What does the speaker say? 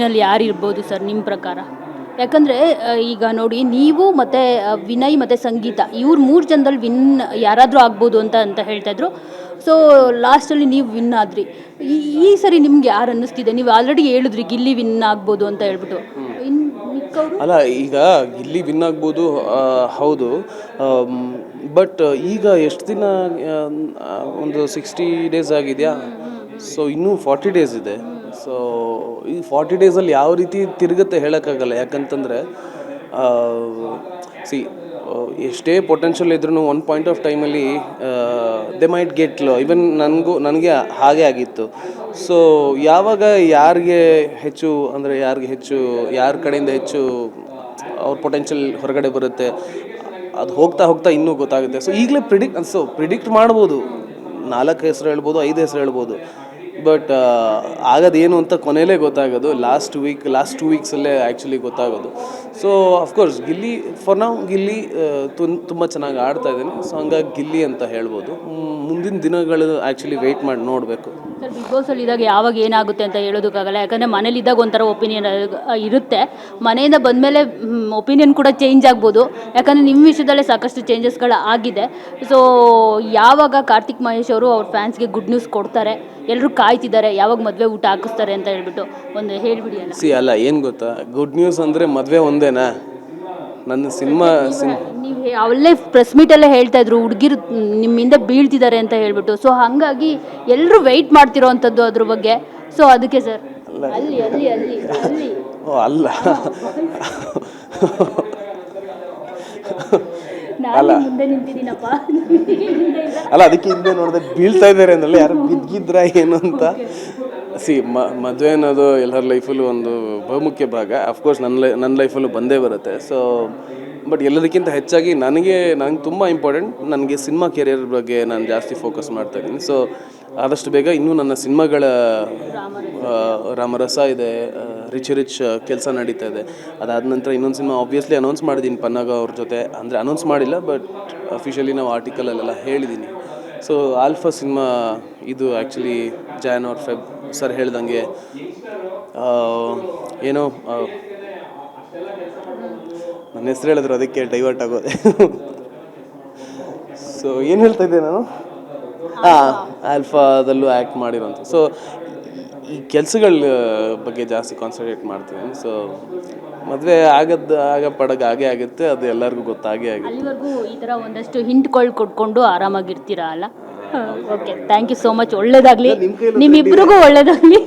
ವಿನ್ನಲ್ಲಿ ಯಾರು ಇರ್ಬೋದು ಸರ್ ನಿಮ್ಮ ಪ್ರಕಾರ? ಯಾಕಂದರೆ ಈಗ ನೋಡಿ, ನೀವು ಮತ್ತು ವಿನಯ್ ಮತ್ತು ಸಂಗೀತ ಇವ್ರು 3 ಜನದಲ್ಲಿ ವಿನ್ ಯಾರಾದರೂ ಆಗ್ಬೋದು ಅಂತ ಹೇಳ್ತಾಯಿದ್ರು. ಸೊ ಲಾಸ್ಟಲ್ಲಿ ನೀವು ವಿನ್ ಆದ್ರಿ. ಈ ಸರಿ ನಿಮ್ಗೆ ಯಾರು ಅನ್ನಿಸ್ತಿದೆ? ನೀವು ಆಲ್ರೆಡಿ ಹೇಳಿದ್ರಿ ಗಿಲ್ಲಿ ವಿನ್ ಆಗ್ಬೋದು ಅಂತ ಹೇಳ್ಬಿಟ್ಟು. ಇನ್ನು ಮಿಕ್ಕವರು ಅಲ್ಲ, ಈಗ ಗಿಲ್ಲಿ ವಿನ್ ಆಗ್ಬೋದು, ಹೌದು. ಬಟ್ ಈಗ ಎಷ್ಟು ದಿನ, ಒಂದು 60 ಡೇಸ್ ಆಗಿದೆಯಾ? ಸೊ ಇನ್ನೂ 40 ಡೇಸ್ ಇದೆ. ಸೊ ಈ 40 ಡೇಸಲ್ಲಿ ಯಾವ ರೀತಿ ತಿರುಗುತ್ತೆ ಹೇಳೋಕ್ಕಾಗಲ್ಲ. ಯಾಕಂತಂದರೆ ಸಿ ಎಷ್ಟೇ ಪೊಟೆನ್ಷಿಯಲ್ ಇದ್ರೂ ಒಂದು ಪಾಯಿಂಟ್ ಆಫ್ ಟೈಮಲ್ಲಿ ದೆ ಮೈಟ್ ಗೆಟ್ ಲೋ. ಈವನ್ ನನಗೆ ಹಾಗೆ ಆಗಿತ್ತು. ಸೊ ಯಾವಾಗ ಯಾರಿಗೆ ಹೆಚ್ಚು ಅಂದರೆ ಯಾರ ಕಡೆಯಿಂದ ಹೆಚ್ಚು ಅವ್ರ ಪೊಟೆನ್ಷಿಯಲ್ ಹೊರಗಡೆ ಬರುತ್ತೆ, ಅದು ಹೋಗ್ತಾ ಇನ್ನೂ ಗೊತ್ತಾಗುತ್ತೆ. ಸೊ ಈಗಲೇ ಪ್ರಿಡಿಕ್ಟ್ ಮಾಡ್ಬೋದು. 4 ಹೆಸರು ಹೇಳ್ಬೋದು, 5 ಹೆಸರು ಹೇಳ್ಬೋದು. ಬಟ್ ಆಗೋದೇನು ಅಂತ ಕೊನೆಯಲ್ಲೇ ಗೊತ್ತಾಗೋದು ಲಾಸ್ಟ್ 2 ವೀಕ್ಸಲ್ಲೇ ಆ್ಯಕ್ಚುಲಿ ಗೊತ್ತಾಗೋದು. ಸೊ ಅಫ್ಕೋರ್ಸ್ ಗಿಲ್ಲಿ ಫಾರ್ ನಾವು ಗಿಲ್ಲಿ ತುಂಬ ಚೆನ್ನಾಗಿ ಆಡ್ತಾ ಇದ್ದಾನೆ. ಸೊ ಹಂಗಾಗಿ ಗಿಲ್ಲಿ ಅಂತ ಹೇಳ್ಬೋದು. ಮುಂದಿನ ದಿನಗಳು ಆ್ಯಕ್ಚುಲಿ ವೆಯ್ಟ್ ಮಾಡಿ ನೋಡಬೇಕು. ಸರ್, ಬಿಗ್ ಬಾಸಲ್ಲಿ ಇದ್ದಾಗ ಯಾವಾಗ ಏನಾಗುತ್ತೆ ಅಂತ ಹೇಳೋದಕ್ಕಾಗಲ್ಲ. ಯಾಕಂದರೆ ಮನೇಲಿದ್ದಾಗ ಒಂಥರ ಒಪಿನಿಯನ್ ಇರುತ್ತೆ, ಮನೆಯಿಂದ ಬಂದಮೇಲೆ ಒಪಿನಿಯನ್ ಕೂಡ ಚೇಂಜ್ ಆಗ್ಬೋದು. ಯಾಕಂದರೆ ನಿಮ್ಮ ವಿಷಯದಲ್ಲೇ ಸಾಕಷ್ಟು ಚೇಂಜಸ್ಗಳು ಆಗಿದೆ. ಸೊ ಯಾವಾಗ ಕಾರ್ತಿಕ್ ಮಹೇಶ್ ಅವರು ಅವ್ರ ಫ್ಯಾನ್ಸ್ಗೆ ಗುಡ್ ನ್ಯೂಸ್ ಕೊಡ್ತಾರೆ, ಎಲ್ಲರೂ ಕಾಯ್ತಿದ್ದಾರೆ ಯಾವಾಗ ಮದುವೆ ಊಟ ಹಾಕಿಸ್ತಾರೆ ಅಂತ ಹೇಳ್ಬಿಟ್ಟು ಒಂದು ಹೇಳಿಬಿಡಿ ಅಲ್ಲ. ಅಲ್ಲ, ಏನು ಗೊತ್ತಾ, ಗುಡ್ ನ್ಯೂಸ್ ಅಂದರೆ ಮದುವೆ ಒಂದೇನಾ? ನನ್ನ ಸಿನಿಮಾ ನೀವು ಅವಲ್ಲೇ ಪ್ರೆಸ್ ಮೀಟಲ್ಲೇ ಹೇಳ್ತಾ ಇದ್ರು ಹುಡುಗಿರು ನಿಮ್ಮಿಂದ ಬೀಳ್ತಿದ್ದಾರೆ ಅಂತ ಹೇಳ್ಬಿಟ್ಟು. ಸೊ ಹಾಗಾಗಿ ಎಲ್ಲರೂ ವೆಯ್ಟ್ ಮಾಡ್ತಿರೋ ಅಂಥದ್ದು ಅದ್ರ ಬಗ್ಗೆ. ಸೊ ಅದಕ್ಕೆ ಸರ್, ಅಲ್ಲಿ ಅಲ್ಲಿ ಅಲ್ಲಿ ಅಲ್ಲಿ ಅಲ್ಲ ನಾನು ಮುಂದೆ ನಿಂತಿದ್ದೀನಪ್ಪ. ಅಲ್ಲ, ಅದಕ್ಕೆ ಹಿಂದೆ ನೋಡಿದೆ ಬೀಳ್ತಾ ಇದ್ದಾರೆ ಅಂದ್ರಲ್ಲ, ಯಾರು ಬಿದ್ದಿದ್ರ ಏನು ಅಂತ. ಮದುವೆ ಅನ್ನೋದು ಎಲ್ಲರ ಲೈಫಲ್ಲೂ ಒಂದು ಬಹುಮುಖ್ಯ ಭಾಗ. ಅಫ್ಕೋರ್ಸ್ ನನ್ನ ಲೈಫಲ್ಲೂ ಬಂದೇ ಬರುತ್ತೆ. ಸೊ ಬಟ್ ಎಲ್ಲದಕ್ಕಿಂತ ಹೆಚ್ಚಾಗಿ ನನಗೆ ತುಂಬ ಇಂಪಾರ್ಟೆಂಟ್. ನನಗೆ ಸಿನಿಮಾ ಕೆರಿಯರ್ ಬಗ್ಗೆ ನಾನು ಜಾಸ್ತಿ ಫೋಕಸ್ ಮಾಡ್ತಾಯಿದ್ದೀನಿ. ಸೊ ಆದಷ್ಟು ಬೇಗ ಇನ್ನೂ ನನ್ನ ಸಿನಿಮಾಗಳ ರಾಮರಸ ಇದೆ, ರಿಚ್ ಕೆಲಸ ನಡೀತಾ ಇದೆ. ಅದಾದ ನಂತರ ಇನ್ನೊಂದು ಸಿನಿಮಾ ಆಬ್ವಿಯಸ್ಲಿ ಅನೌನ್ಸ್ ಮಾಡಿದ್ದೀನಿ ಪನ್ನಾಗ ಅವ್ರ ಜೊತೆ. ಅಂದರೆ ಅನೌನ್ಸ್ ಮಾಡಿಲ್ಲ, ಬಟ್ ಅಫಿಷಿಯಲಿ ನಾವು ಆರ್ಟಿಕಲಲ್ಲೆಲ್ಲ ಹೇಳಿದ್ದೀನಿ. ಸೊ ಆಲ್ಫಾ ಸಿನಿಮಾ ಇದು ಆ್ಯಕ್ಚುಲಿ ಜಾನ್ ಆರ್ ಫೆಬ್ ಸರ್ ಹೇಳ್ದಂಗೆ ಏನೋ ನನ್ನ ಹೆಸರು ಹೇಳಿದ್ರು, ಅದಕ್ಕೆ ಡೈವರ್ಟ್ ಆಗೋದೆ. ಸೊ ಏನು ಹೇಳ್ತಾ ಇದ್ದೆ ನಾನು? ಆಲ್ಫಾದಲ್ಲೂ ಆ್ಯಕ್ಟ್ ಮಾಡಿರೋಂಥ. ಸೊ ಈ ಕೆಲಸಗಳ ಬಗ್ಗೆ ಜಾಸ್ತಿ ಕಾನ್ಸಂಟ್ರೇಟ್ ಮಾಡ್ತೀನಿ. ಸೊ ಮದುವೆ ಆಗಪಡಗೆ ಹಾಗೆ ಆಗುತ್ತೆ, ಅದು ಎಲ್ಲರಿಗೂ ಗೊತ್ತಾಗೇ ಆಗುತ್ತೆ. ಅಲ್ಲಿವರೆಗೂ ಈ ಥರ ಒಂದಷ್ಟು ಹಿಂಟ್ಗಳು ಕೊಟ್ಕೊಂಡು ಆರಾಮಾಗಿರ್ತೀರಾ ಅಲ್ಲ? Okay, thank you so much. ಒಳ್ಳೇದಾಗಲಿ, ನಿಮ್ಮಿಬ್ಬರಿಗೂ ಒಳ್ಳೇದಾಗಲಿ.